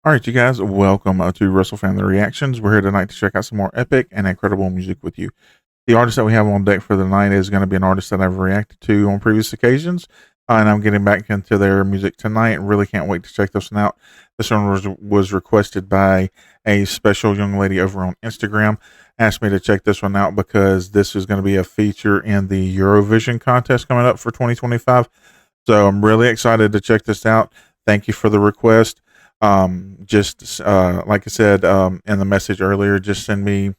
All right, you guys, welcome to Russell Family Reactions. We're here tonight to check out some more epic and incredible music with you. The artist that we have on deck for the night is going to be an artist that I've reacted to on previous occasions, and I'm getting back into their music tonight. Really can't wait to check this one out. This one was requested by a special young lady over on Instagram. Asked me to check this one out because this is going to be a feature in the Eurovision contest coming up for 2025. So I'm really excited to check this out. Thank you for the request. Just like I said in the message earlier, just send me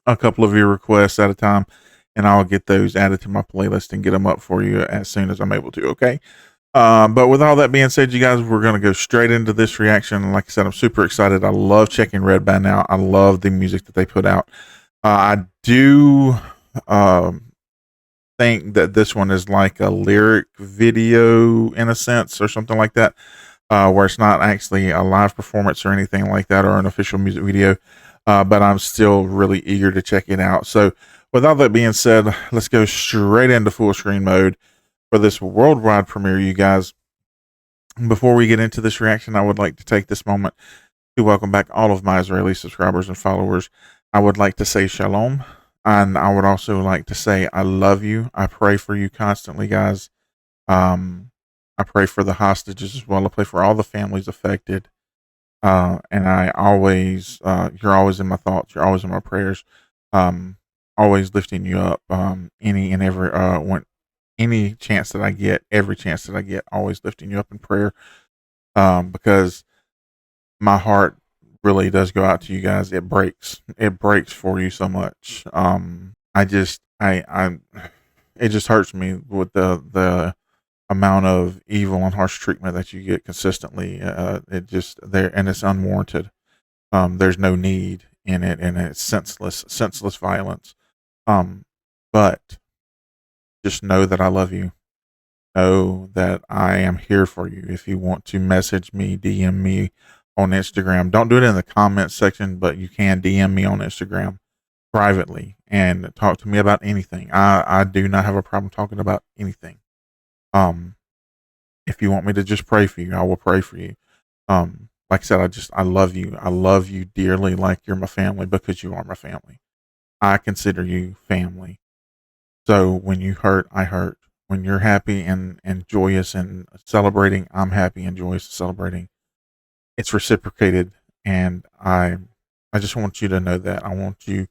a couple of your requests at a time, and I'll get those added to my playlist and get them up for you as soon as I'm able to. Okay. But with all that being said, you guys, we're going to go straight into this reaction. Like I said, I'm super excited. I love checking RedBand out. I love the music that they put out. I do think that this one is like a lyric video in a sense or something like that, where it's not actually a live performance or anything like that or an official music video. But I'm still really eager to check it out. So with all that being said, let's go straight into full screen mode for this worldwide premiere, you guys. Before we get into this reaction, I would like to take this moment to welcome back all of my Israeli subscribers and followers. I would like to say shalom, and I would also like to say I love you. I pray for you constantly, guys. I pray for the hostages as well. I pray for all the families affected. And I always, you're always in my thoughts. You're always in my prayers. Always lifting you up. Any and every, any chance that I get, every chance that I get, always lifting you up in prayer. Because my heart really does go out to you guys. It breaks for you so much. It just hurts me with the amount of evil and harsh treatment that you get consistently. It just there, and it's unwarranted. There's no need in it, and it's senseless violence. But just know that I love you. Know that I am here for you. If you want to message me, DM me on Instagram. Don't do it in the comments section, but you can DM me on Instagram privately and talk to me about anything. I do not have a problem talking about anything. If you want me to just pray for you, I will pray for you. Like I said, I love you. I love you dearly, like you're my family, because you are my family. I consider you family. So when you hurt, I hurt. When you're happy and joyous and celebrating, I'm happy and joyous and celebrating. It's reciprocated, and I just want you to know that. I want you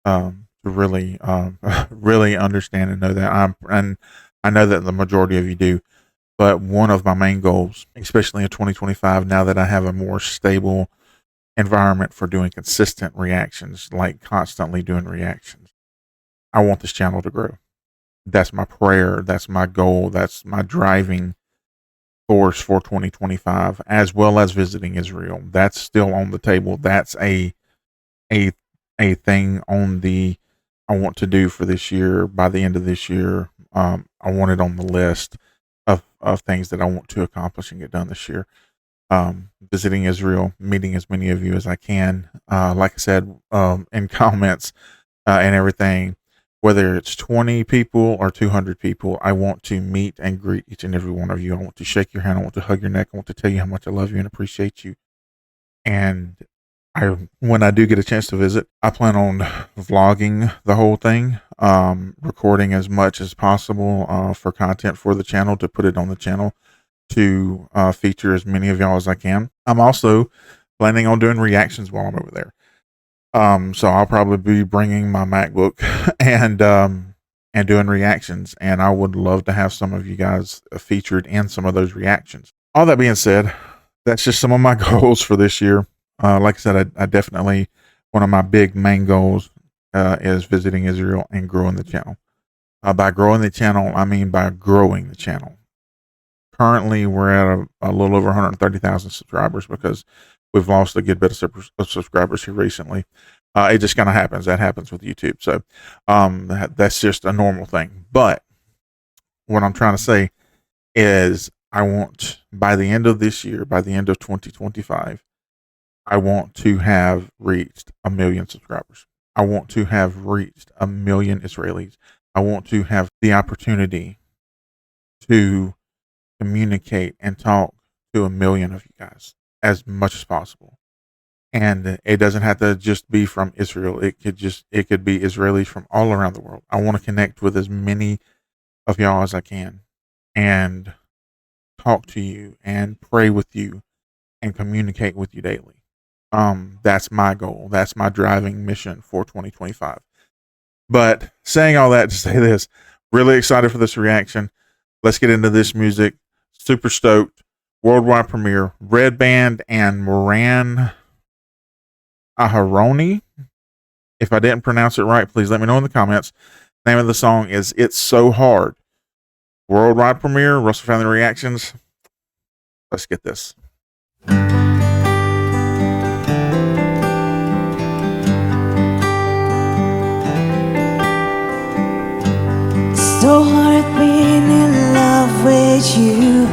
to really really understand and know that and I know that the majority of you do. But one of my main goals, especially in 2025, now that I have a more stable environment for doing consistent reactions, like constantly doing reactions, I want this channel to grow. That's my prayer. That's my goal. That's my driving force for 2025, as well as visiting Israel. That's still on the table. That's a thing on the I want to do for this year. By the end of this year, I want it on the list of things that I want to accomplish and get done this year. Visiting Israel, meeting as many of you as I can. Like I said, in comments and everything, whether it's 20 people or 200 people, I want to meet and greet each and every one of you. I want to shake your hand. I want to hug your neck. I want to tell you how much I love you and appreciate you. And when I do get a chance to visit, I plan on vlogging the whole thing, recording as much as possible for content for the channel, to put it on the channel, to feature as many of y'all as I can. I'm also planning on doing reactions while I'm over there. So I'll probably be bringing my MacBook and doing reactions, and I would love to have some of you guys featured in some of those reactions. All that being said, that's just some of my goals for this year. Like I said, I definitely, one of my big main goals is visiting Israel and growing the channel. By growing the channel, I mean by growing the channel. Currently, we're at a little over 130,000 subscribers because we've lost a good bit of subscribers here recently. It just kind of happens. That happens with YouTube. So that's just a normal thing. But what I'm trying to say is I want, by the end of this year, by the end of 2025, I want to have reached 1 million subscribers. I want to have reached 1 million Israelis. I want to have the opportunity to communicate and talk to 1 million of you guys. as much as possible. And it doesn't have to just be from Israel. It could be Israelis from all around the world. I want to connect with as many of y'all as I can and talk to you and pray with you and communicate with you daily. That's my goal. That's my driving mission for 2025. But saying all that to say this, really excited for this reaction. Let's get into this music. Super stoked. Worldwide premiere. RedBand and Moran Aharoni. If I didn't pronounce it right, please let me know in the comments. Name of the song is It's So Hard. Worldwide premiere. Russell Family Reactions. Let's get this. So hard being in love with you.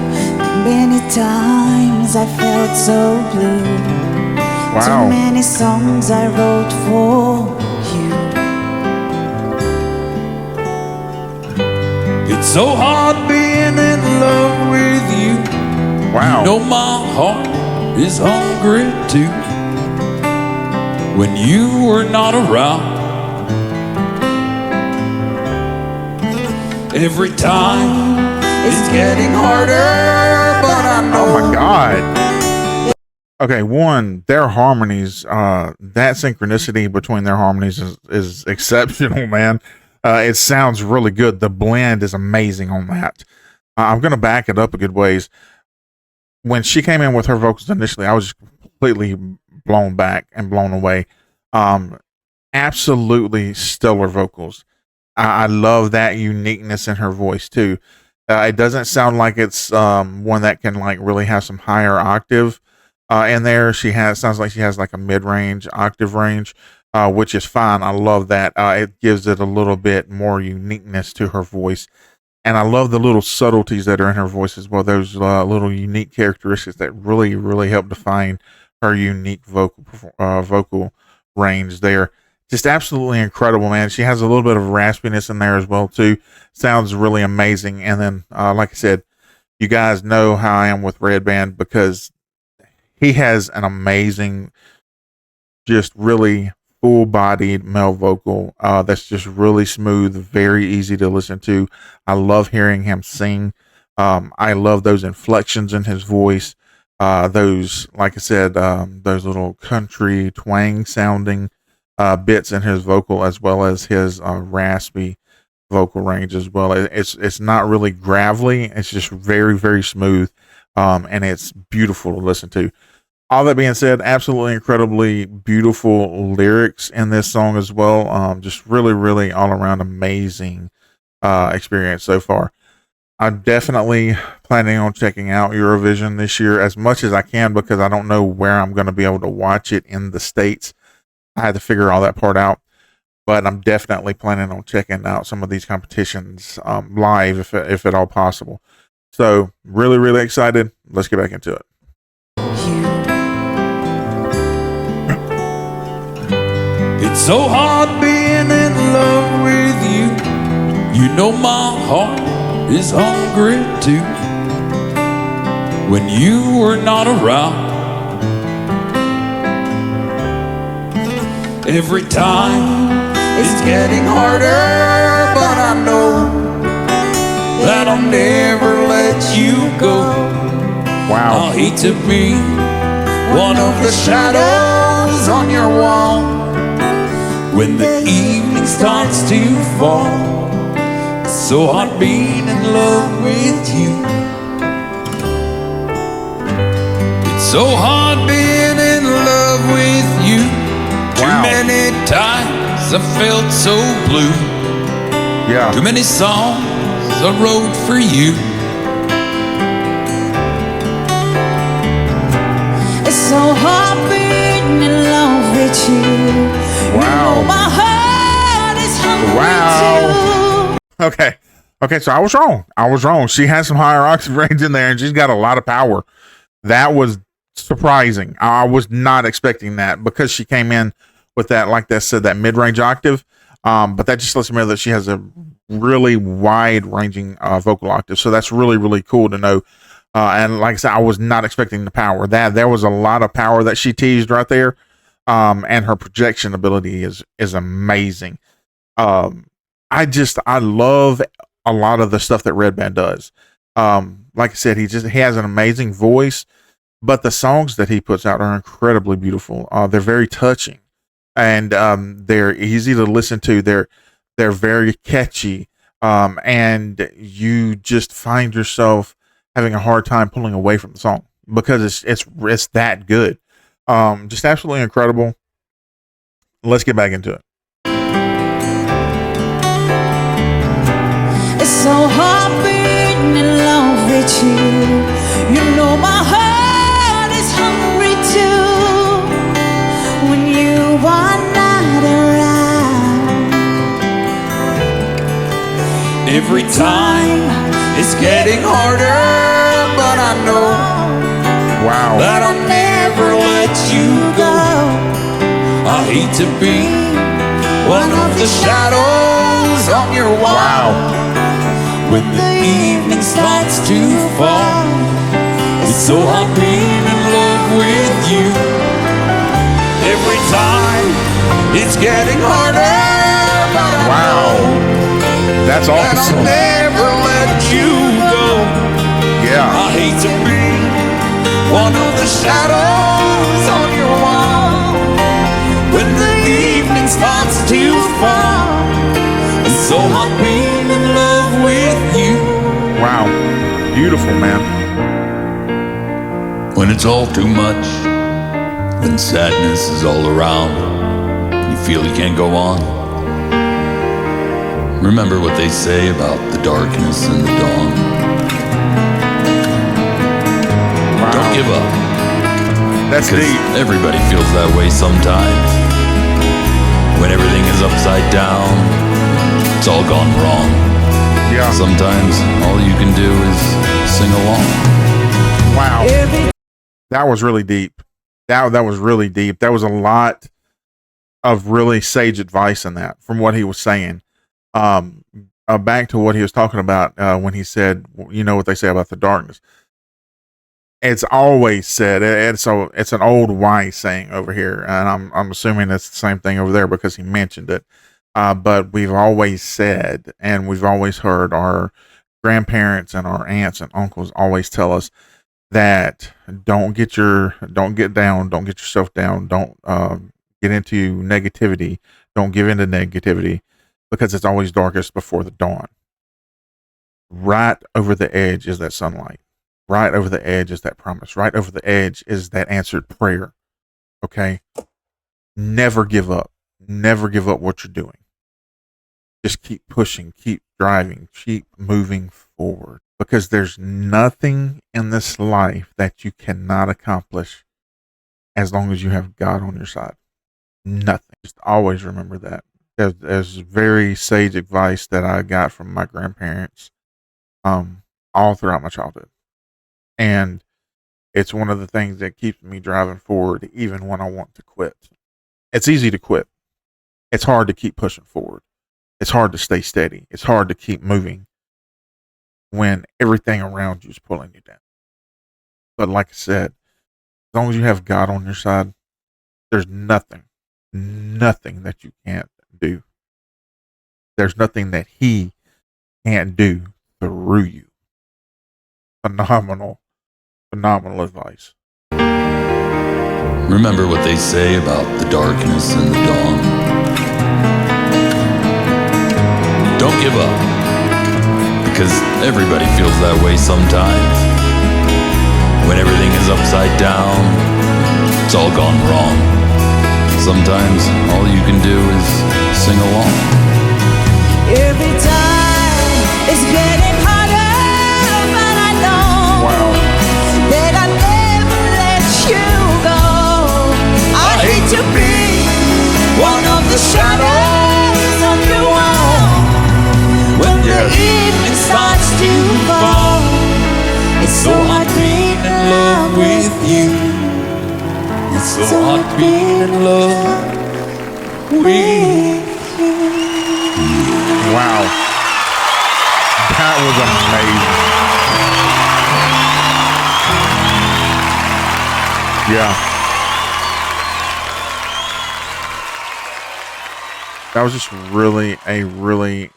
Many times I felt so blue. Wow. Too many songs I wrote for you. It's so hard being in love with you. Wow. You know my heart is hungry too. When you were not around, every time it's getting harder, but I know. Oh my God. Okay, one, their harmonies, that synchronicity between their harmonies is exceptional, man. It sounds really good. The blend is amazing on that. I'm going to back it up a good ways. When she came in with her vocals initially, I was just completely blown back and blown away. Absolutely stellar vocals. I love that uniqueness in her voice too. It doesn't sound like it's one that can like really have some higher octave in there. Sounds like she has like a mid-range octave range, which is fine. I love that. It gives it a little bit more uniqueness to her voice. And I love the little subtleties that are in her voice as well. Those little unique characteristics that really, really help define her unique vocal range there. Just absolutely incredible, man. She has a little bit of raspiness in there as well, too. Sounds really amazing. And then, like I said, you guys know how I am with RedBand because he has an amazing, just really full-bodied male vocal that's just really smooth, very easy to listen to. I love hearing him sing. I love those inflections in his voice. Those, like I said, those little country twang sounding bits in his vocal, as well as his raspy vocal range as well. It's not really gravelly. It's just very, very smooth, and it's beautiful to listen to. All that being said, absolutely incredibly beautiful lyrics in this song as well. Just really, really all around amazing experience so far. I'm definitely planning on checking out Eurovision this year as much as I can because I don't know where I'm going to be able to watch it in the States. I had to figure all that part out, but I'm definitely planning on checking out some of these competitions live if at all possible. So really, really excited. Let's get back into it. It's so hard being in love with you. You know my heart is hungry too. When you were not around, every time it's getting harder, but I know that I'll never let you go. Wow. I hate to be one of the shadows on your wall when the evening starts to fall. It's so hard being in love with you. It's so hard being in love with you. Too many times I felt so blue. Yeah. Too many songs I wrote for you. It's so hard being in love with you. Wow. You know my heart is hungry Wow. too. Okay, so I was wrong. She has some higher octave range in there and she's got a lot of power. That was surprising. I was not expecting that because she came in with that, like I said, that mid-range octave. But that just lets me know that she has a really wide-ranging vocal octave. So that's really, really cool to know. And like I said, I was not expecting the power. That there was a lot of power that she teased right there. And her projection ability is amazing. I love a lot of the stuff that RedBand does. Like I said, he has an amazing voice, but the songs that he puts out are incredibly beautiful. They're very touching, and they're easy to listen to. They're very catchy, and you just find yourself having a hard time pulling away from the song because it's that good. Just absolutely incredible. Let's get back into it. It's so hard being in love with you. You know my heart is hungry too. When you are not around, Every time it's getting harder, but I know Wow. that I'll never let you go. I hate to be one of the shadows on your wall. When the evening starts to fall, it's so hard being in love with you. Every time it's getting harder, but I know That's that I'll awesome. never let you go. Yeah. I hate to be one of the shadows on your wall. When the evening starts to fall, it's so hard being in love with you. Wow. Beautiful, man. When it's all too much, when sadness is all around, and you feel you can't go on, remember what they say about the darkness and the dawn. Wow. Don't give up, That's because deep. everybody feels that way sometimes. When everything is upside down, it's all gone wrong. Yeah. Sometimes all you can do is sing along. Wow. That was really deep. That was really deep. There was a lot of really sage advice in that from what he was saying. Back to what he was talking about when he said, you know what they say about the darkness. It's always said, it's an old wise saying over here, and I'm assuming it's the same thing over there because he mentioned it. But we've always said, and we've always heard our grandparents and our aunts and uncles always tell us that don't get down, don't get yourself down, don't get into negativity, don't give into negativity, because it's always darkest before the dawn. Right over the edge is that sunlight. Right over the edge is that promise. Right over the edge is that answered prayer. Okay? Never give up. Never give up what you're doing. Just keep pushing, keep driving, keep moving forward. Because there's nothing in this life that you cannot accomplish as long as you have God on your side. Nothing. Just always remember that. There's very sage advice that I got from my grandparents all throughout my childhood. And it's one of the things that keeps me driving forward even when I want to quit. It's easy to quit. It's hard to keep pushing forward. It's hard to stay steady. It's hard to keep moving when everything around you is pulling you down. But like I said, as long as you have God on your side, there's nothing that you can't do. There's nothing that He can't do through you. Phenomenal advice. Remember what they say about the darkness and the dawn. Don't give up, because everybody feels that way sometimes. When everything is upside down, it's all gone wrong. Sometimes all you can do is sing along. Every time it's getting harder, but I know that I never let you go. I hate to be one of the shadows on your wall. When the evening starts to fall, it's so hard being in love with you. It's so hard being in love with you. Wow. That was amazing. Yeah. That was just really a really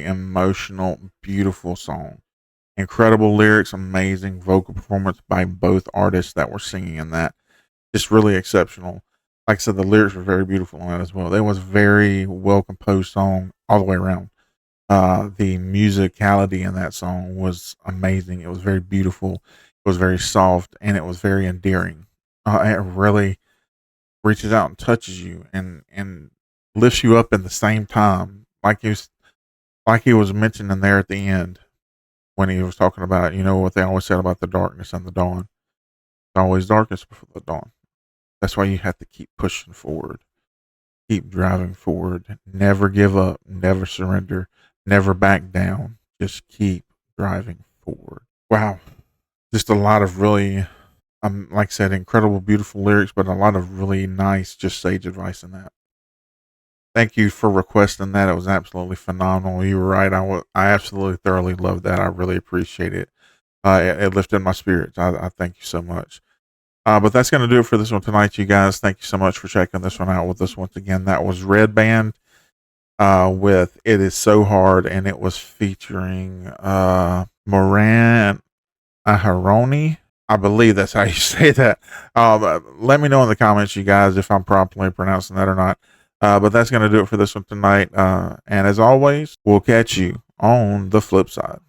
emotional, beautiful song. Incredible lyrics, amazing vocal performance by both artists that were singing in that. Just really exceptional. Like I said, the lyrics were very beautiful on that as well. It was very well composed song all the way around. The musicality in that song was amazing. It was very beautiful. It was very soft, and it was very endearing. It really reaches out and touches you, and lifts you up in the same time. Like he was mentioning there at the end when he was talking about, you know what they always said about the darkness and the dawn. It's always darkness before the dawn. That's why you have to keep pushing forward, keep driving forward, never give up, never surrender, never back down. Just keep driving forward. Wow. Just a lot of really, like I said, incredible, beautiful lyrics, but a lot of really nice, just sage advice in that. Thank you for requesting that. It was absolutely phenomenal. You were right. I absolutely thoroughly loved that. I really appreciate it. It lifted my spirits. I thank you so much. But that's going to do it for this one tonight, you guys. Thank you so much for checking this one out with us once again. That was RedBand with It Is So Hard, and it was featuring Moran Aharoni. I believe that's how you say that. Let me know in the comments, you guys, if I'm properly pronouncing that or not. But that's going to do it for this one tonight. And as always, we'll catch you on the flip side.